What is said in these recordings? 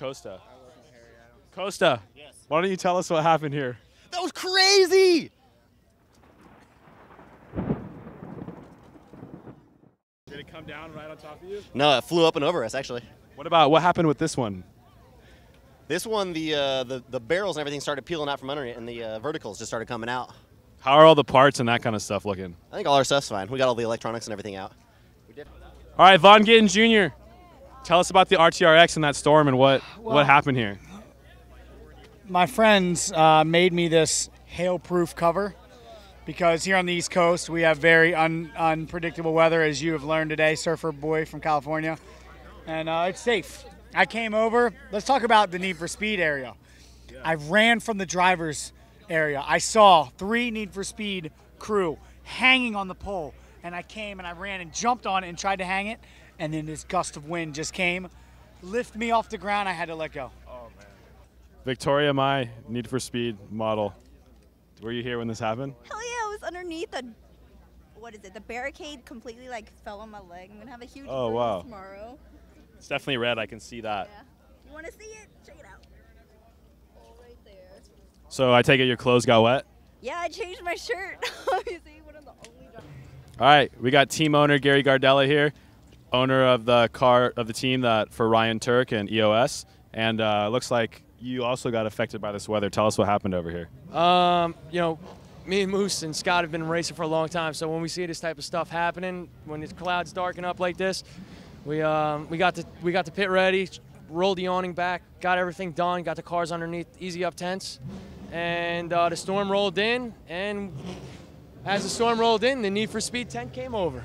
Costa? Costa, yes. Why don't you tell us what happened here? That was crazy! Did it come down right on top of you? No, it flew up and over us, actually. What happened with this one? This one, the barrels and everything started peeling out from under it, and the verticals just started coming out. How are all the parts and that kind of stuff looking? I think all our stuff's fine. We got all the electronics and everything out. We did. All right, Von Gittin Jr., tell us about the RTRX and that storm and what happened here. My friends made me this hail-proof cover because here on the East Coast we have very unpredictable weather, as you have learned today, surfer boy from California, and it's safe. I came over. Let's talk about the Need for Speed area. Yeah. I ran from the driver's area. I saw 3 Need for Speed crew hanging on the pole, and I came and I ran and jumped on it and tried to hang it, and then this gust of wind just came, lifted me off the ground. I had to let go. Oh, man. Victoria, my Need for Speed model. Were you here when this happened? Hell yeah, I was underneath the barricade completely fell on my leg. I'm going to have a huge bruise tomorrow. It's definitely red. I can see that. Yeah. You want to see it? Check it out. Oh, right there. So I take it your clothes got wet? Yeah, I changed my shirt. Obviously, one of the only drivers. All right, we got team owner Gary Gardella here, owner of the team for Ryan Turk and EOS, and looks like you also got affected by this weather. Tell us what happened over here. You know, me and Moose and Scott have been racing for a long time, so when we see this type of stuff happening, when the clouds darken up like this, we got the pit ready, rolled the awning back, got everything done, got the cars underneath easy up tents, and the storm rolled in, and as the storm rolled in, the Need for Speed tent came over.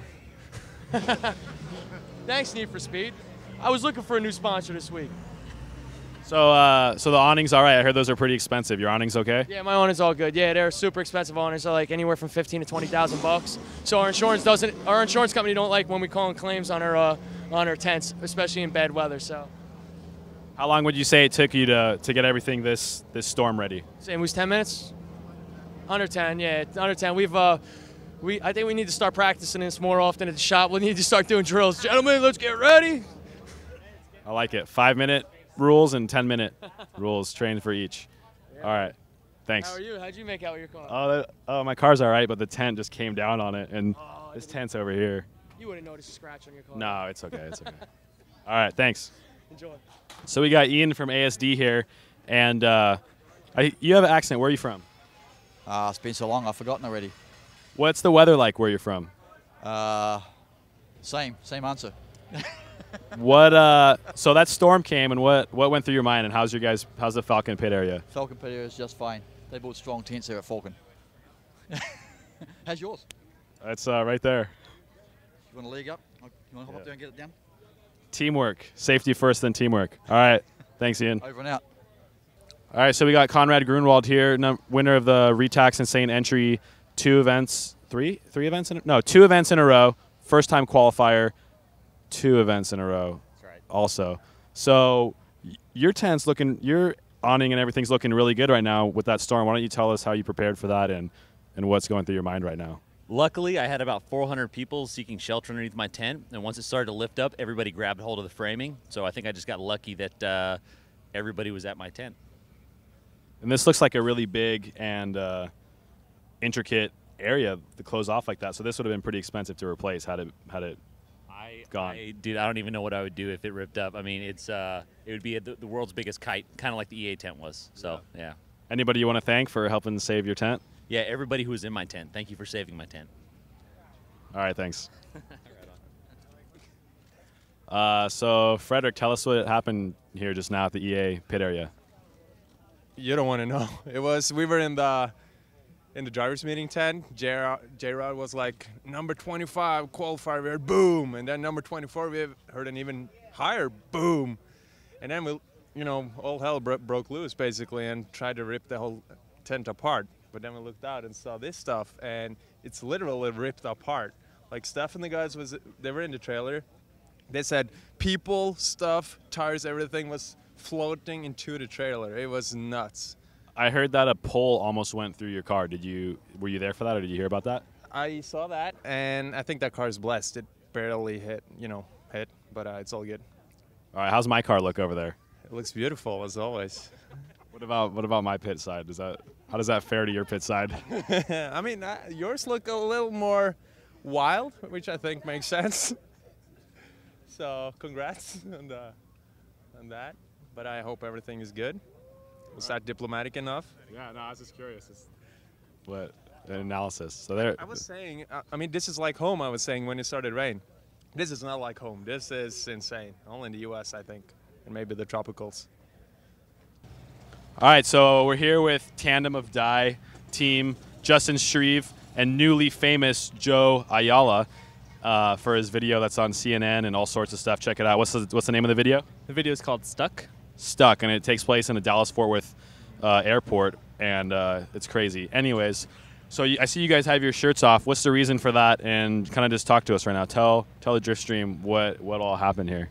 Thanks, Need for Speed. I was looking for a new sponsor this week. So the awning's all right. I heard those are pretty expensive. Your awning's okay? Yeah, my awning's all good. Yeah, they're super expensive awnings. They're like anywhere from $15,000 to $20,000. So our insurance company don't like when we call in claims on our tents, especially in bad weather. So. How long would you say it took you to get everything this storm ready? It was 10 minutes. Under 10, yeah, under 10. I think we need to start practicing this more often at the shop. We need to start doing drills. Gentlemen, let's get ready. I like it. 5-minute rules and 10-minute rules trained for each. Yeah. All right, thanks. How are you? How'd you make out with your car? My car's all right, but the tent just came down on it, and this tent's over here. You wouldn't notice a scratch on your car. No, it's okay. It's okay. All right, thanks. Enjoy. So we got Ian from ASD here, and you have an accent. Where are you from? It's been so long, I've forgotten already. What's the weather like where you're from? Same answer. So that storm came, and what went through your mind, and how's the Falcon Pit area? Falcon Pit area is just fine. They built strong tents here at Falcon. How's yours? It's right there. You want to leg up? You want to hop up there and get it down? Teamwork. Safety first, then teamwork. All right. Thanks, Ian. Over and out. All right, so we got Conrad Grunwald here, winner of the Retax Insane Entry 2 events in a row, first-time qualifier, 2 events in a row. That's right. Also. So your awning and everything's looking really good right now with that storm. Why don't you tell us how you prepared for that and what's going through your mind right now? Luckily, I had about 400 people seeking shelter underneath my tent, and once it started to lift up, everybody grabbed hold of the framing. So I think I just got lucky that everybody was at my tent. And this looks like a really big and intricate area to close off like that. So this would have been pretty expensive to replace had it gone. Dude, I don't even know what I would do if it ripped up. I mean, it would be the world's biggest kite, kind of like the EA tent was. So, yeah. Anybody you want to thank for helping save your tent? Yeah, everybody who was in my tent. Thank you for saving my tent. All right, thanks. So, Frederick, tell us what happened here just now at the EA pit area. You don't want to know. We were in the drivers meeting tent. J-Rod was like, number 25 qualifier, we heard boom, and then number 24 we heard an even higher boom, and then all hell broke loose basically and tried to rip the whole tent apart. But then we looked out and saw this stuff, and it's literally ripped apart. Like Steph and the guys they were in the trailer. They said people, stuff, tires, everything was floating into the trailer. It was nuts. I heard that a pole almost went through your car. Were you there for that, or did you hear about that? I saw that, and I think that car's blessed. It barely hit, but it's all good. All right, how's my car look over there? It looks beautiful as always. What about my pit side? How does that fare to your pit side? I mean, yours look a little more wild, which I think makes sense. So congrats on that. But I hope everything is good. Was that diplomatic enough? Yeah, no, I was just curious. What an analysis. So there. I was saying, I mean, this is like home. I was saying when it started rain. This is not like home. This is insane. Only in the U.S., I think, and maybe the tropicals. All right, so we're here with Tandem of Die team, Justin Shreve and newly famous Joe Ayala for his video that's on CNN and all sorts of stuff. Check it out. What's the name of the video? The video is called Stuck. Stuck, and it takes place in the Dallas-Fort Worth airport, and it's crazy. Anyways, so I see you guys have your shirts off. What's the reason for that? And kind of just talk to us right now. Tell the Drift Stream what all happened here.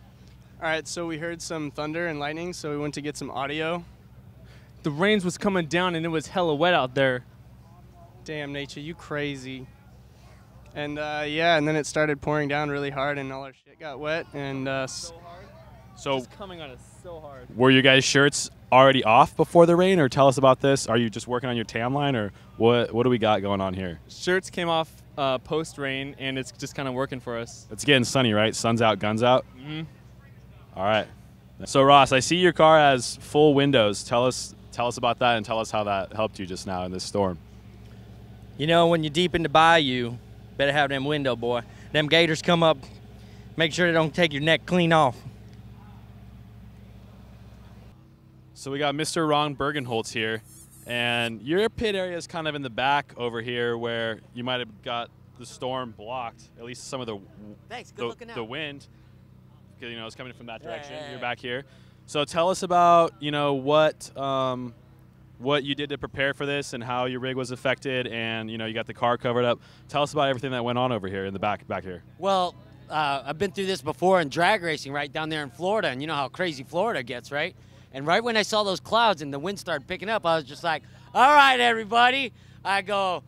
All right, so we heard some thunder and lightning, so we went to get some audio. The rains was coming down, and it was hella wet out there. Damn, nature, you crazy. And yeah, and then it started pouring down really hard, and all our shit got wet. And So just coming on us so hard. Were you guys' shirts already off before the rain, or tell us about this? Are you just working on your tan line, or what do we got going on here? Shirts came off post-rain, and it's just kind of working for us. It's getting sunny, right? Sun's out, guns out? Mm-hmm. All right. So, Ross, I see your car has full windows. Tell us about that, and tell us how that helped you just now in this storm. You know, when you're deep in the bayou, better have them window, boy. Them gators come up, make sure they don't take your neck clean off. So we got Mr. Ron Bergenholtz here, and your pit area is kind of in the back over here where you might have got the storm blocked, at least some of the wind, because it's coming from that direction. Yeah. You're back here. So tell us about what you did to prepare for this and how your rig was affected, and you got the car covered up. Tell us about everything that went on over here in the back here. Well, I've been through this before in drag racing right down there in Florida, and you know how crazy Florida gets, right? And right when I saw those clouds and the wind started picking up, I was just like, all right, everybody. I go,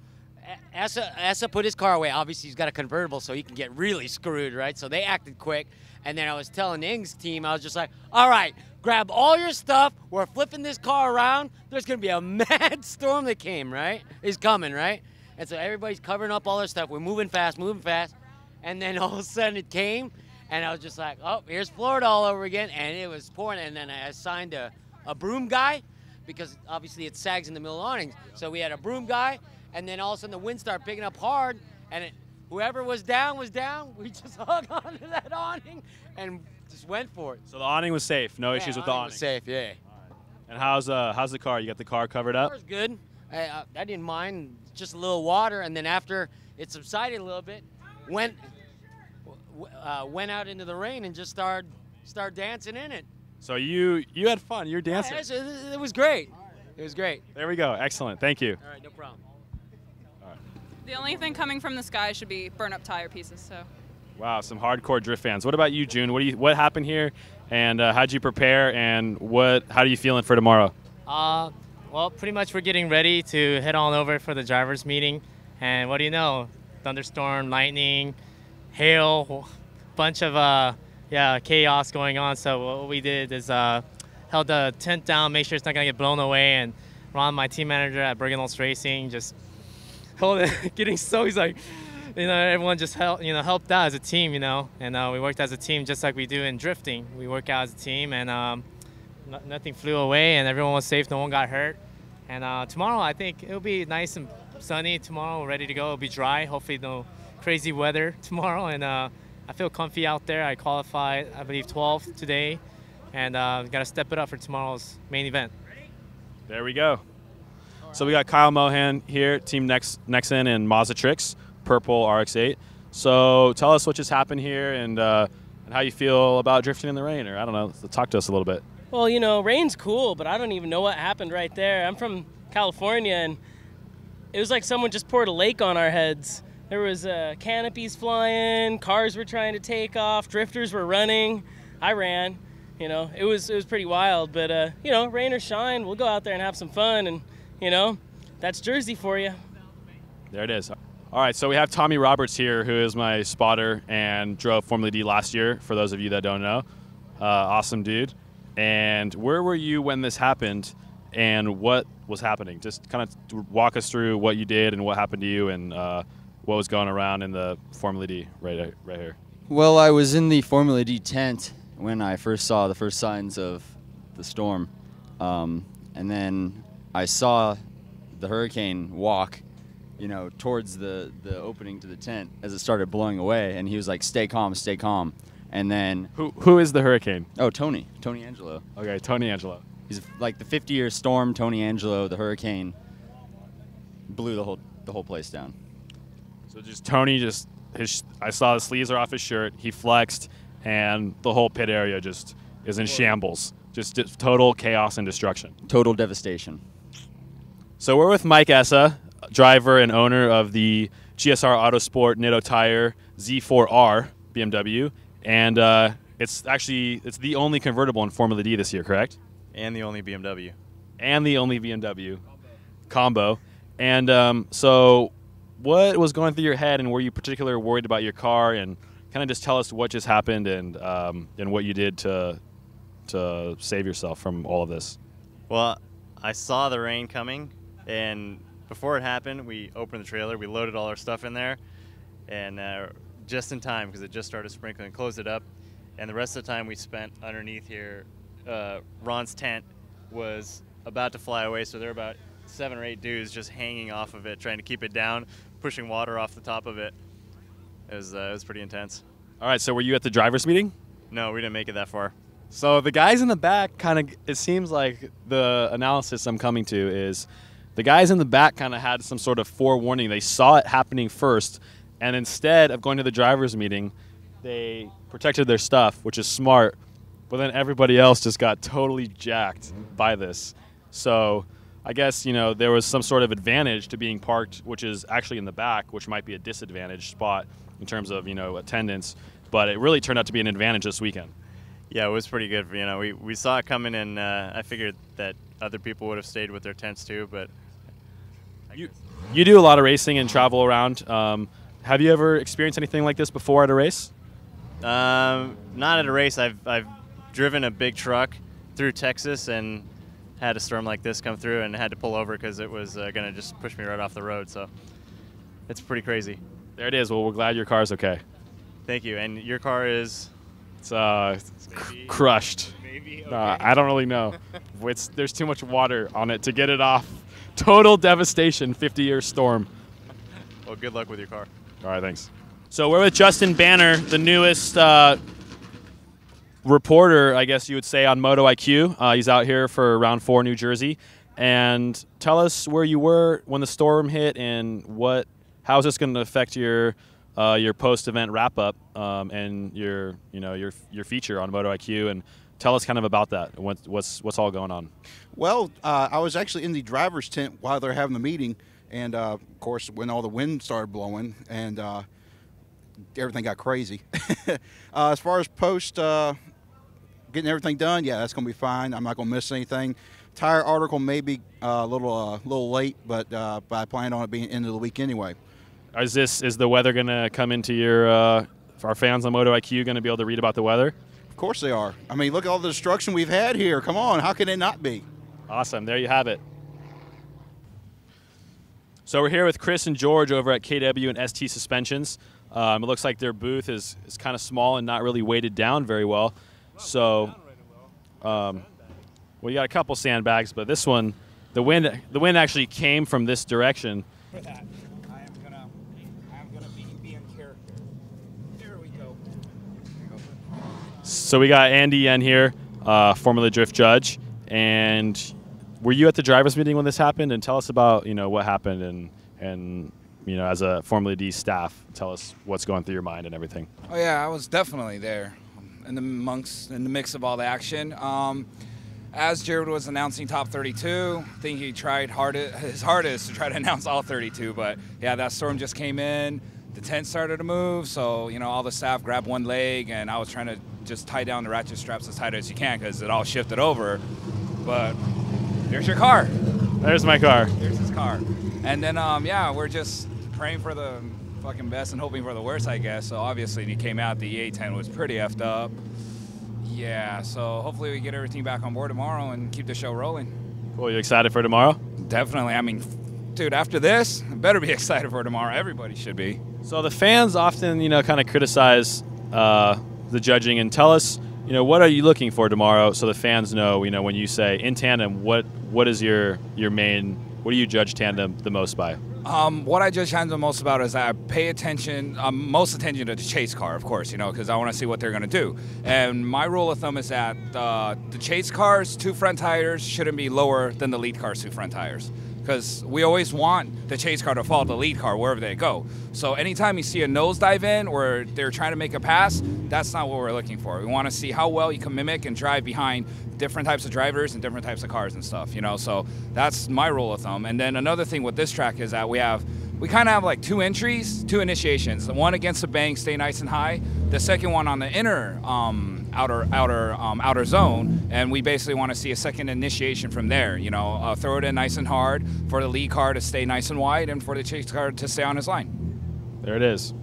Essa put his car away. Obviously, he's got a convertible, so he can get really screwed, right? So they acted quick. And then I was telling Ing's team, I was just like, all right, grab all your stuff. We're flipping this car around. There's going to be a mad storm that came, right? Is coming, right? And so everybody's covering up all their stuff. We're moving fast. And then all of a sudden it came, and I was just like, oh, here's Florida all over again. And it was pouring. And then I assigned a broom guy, because obviously it sags in the middle of the awnings. So we had a broom guy, and then all of a sudden the wind started picking up hard, and whoever was down. We just hung onto that awning and just went for it. So the awning was safe. No issues with the awning. Was safe, yeah. Right. And how's the car? You got the car covered up? The car's good. I didn't mind. Just a little water, and then after it subsided a little bit, went out into the rain and just started dancing in it. So you had fun. You're dancing. Yeah, it was great. It was great. There we go. Excellent. Thank you. All right, no problem. The only thing coming from the sky should be burn-up tire pieces. So. Wow, some hardcore drift fans. What about you, June? What happened here, and how'd you prepare, and how are you feeling for tomorrow? Well, pretty much we're getting ready to head on over for the drivers' meeting, and what do you know? Thunderstorm, lightning, hail, bunch of chaos going on. So what we did is held the tent down, make sure it's not gonna get blown away, and Ron, my team manager at Bergenholtz Racing, just getting so, he's like, everyone just helped out as a team, and we worked as a team just like we do in drifting. We work out as a team, and nothing flew away, and everyone was safe, no one got hurt. And tomorrow, I think it'll be nice and sunny tomorrow, ready to go. It'll be dry, hopefully no crazy weather tomorrow, and I feel comfy out there. I qualified, I believe, 12th today, and got to step it up for tomorrow's main event. There we go. So we got Kyle Mohan here, Team Nexen and Mazda Tricks, purple RX-8. So tell us what just happened here and how you feel about drifting in the rain, or I don't know, talk to us a little bit. Well, rain's cool, but I don't even know what happened right there. I'm from California, and it was like someone just poured a lake on our heads. There was canopies flying, cars were trying to take off, drifters were running. I ran. It was pretty wild, but rain or shine, we'll go out there and have some fun, and that's Jersey for you. There it is. All right, so we have Tommy Roberts here, who is my spotter and drove Formula D last year, for those of you that don't know. Awesome dude. And where were you when this happened, and what was happening? Just kind of walk us through what you did and what happened to you, and what was going around in the Formula D right here. Well, I was in the Formula D tent when I first saw the first signs of the storm, and then I saw the hurricane walk, towards the opening to the tent as it started blowing away, and he was like, "Stay calm, stay calm." And then who is the hurricane? Oh, Tony Angelo. Okay, Tony Angelo. He's like the 50-year storm. Tony Angelo, the hurricane, blew the whole place down. So just Tony, I saw the sleeves are off his shirt. He flexed, and the whole pit area just is in shambles. Just total chaos and destruction. Total devastation. So we're with Mike Essa, driver and owner of the GSR Autosport Nitto Tire Z4R BMW. And it's the only convertible in Formula D this year, correct? And the only BMW. And the only BMW combo. And so what was going through your head, and were you particularly worried about your car? And kind of just tell us what just happened and what you did to save yourself from all of this. Well, I saw the rain coming, and before it happened, we opened the trailer, we loaded all our stuff in there, and just in time, because it just started sprinkling, closed it up. And the rest of the time we spent underneath here, Ron's tent was about to fly away, so there were about 7 or 8 dudes just hanging off of it, trying to keep it down, pushing water off the top of it. It was pretty intense. All right, so were you at the driver's meeting? No, we didn't make it that far. So the guys in the back it seems like the analysis I'm coming to is the guys in the back kind of had some sort of forewarning. They saw it happening first, and instead of going to the driver's meeting, they protected their stuff, which is smart, but then everybody else just got totally jacked by this. So I guess, there was some sort of advantage to being parked, which is actually in the back, which might be a disadvantaged spot in terms of, attendance, but it really turned out to be an advantage this weekend. Yeah, it was pretty good. We saw it coming, and I figured that other people would have stayed with their tents too, but you do a lot of racing and travel around. Have you ever experienced anything like this before at a race? Not at a race. I've driven a big truck through Texas and had a storm like this come through and had to pull over because it was going to just push me right off the road. So it's pretty crazy. There it is. Well, we're glad your car's okay. Thank you. And your car is? It's crushed. Maybe okay. I don't really know. There's too much water on it to get it off. Total devastation, 50-year storm. Well, good luck with your car. All right, thanks. So we're with Justin Banner, the newest reporter, I guess you would say, on Moto IQ. He's out here for Round 4, New Jersey. And tell us where you were when the storm hit, and how is this going to affect your post-event wrap-up and your feature on Moto IQ, and tell us kind of about that. What's all going on? Well, I was actually in the driver's tent while they're having the meeting, and of course, when all the wind started blowing and everything got crazy. As far as getting everything done, yeah, that's going to be fine. I'm not going to miss anything. Tire article may be a little late, but I plan on it being end of the week anyway. Is the weather going to come into our fans on Moto IQ going to be able to read about the weather? Of course they are. I mean, look at all the destruction we've had here. Come on, how can it not be? Awesome. There you have it. So we're here with Chris and George over at KW and ST Suspensions. It looks like their booth is kind of small and not really weighted down very well. So, well, you got a couple sandbags, but this one, the wind actually came from this direction. For that, I am gonna be in character. There we go. So we got Andy Yen here, Formula Drift judge, and were you at the drivers' meeting when this happened? And tell us about what happened and as a Formula D staff, tell us what's going through your mind and everything. Oh yeah, I was definitely there in the mix of all the action. As Jared was announcing top 32, I think he tried his hardest to try to announce all 32, but yeah, that storm just came in. The tent started to move, so all the staff grabbed one leg, and I was trying to just tie down the ratchet straps as tight as you can because it all shifted over. But there's your car. There's my car. There's his car. And then, yeah, we're just praying for the fucking best and hoping for the worst, I guess. So obviously, when he came out, the A10 was pretty effed up. Yeah, so hopefully we get everything back on board tomorrow and keep the show rolling. Cool. You excited for tomorrow? Definitely. I mean, dude, after this, I better be excited for tomorrow. Everybody should be. So the fans often, kind of criticize the judging, and tell us, what are you looking for tomorrow, so the fans know, when you say in tandem, what is your main, what do you judge tandem the most by? What I judge tandem the most about is I pay attention, most attention to the chase car, of course, because I want to see what they're going to do. And my rule of thumb is that the chase car's 2 front tires shouldn't be lower than the lead car's 2 front tires. Because we always want the chase car to follow the lead car wherever they go. So anytime you see a nosedive in or they're trying to make a pass, that's not what we're looking for. We want to see how well you can mimic and drive behind different types of drivers and different types of cars and stuff, So that's my rule of thumb. And then another thing with this track is that we kind of have like 2 entries, 2 initiations. The one against the bank, stay nice and high. The second one on the inner outer zone, and we basically want to see a second initiation from there. Throw it in nice and hard for the lead car to stay nice and wide, and for the chase car to stay on his line. There it is.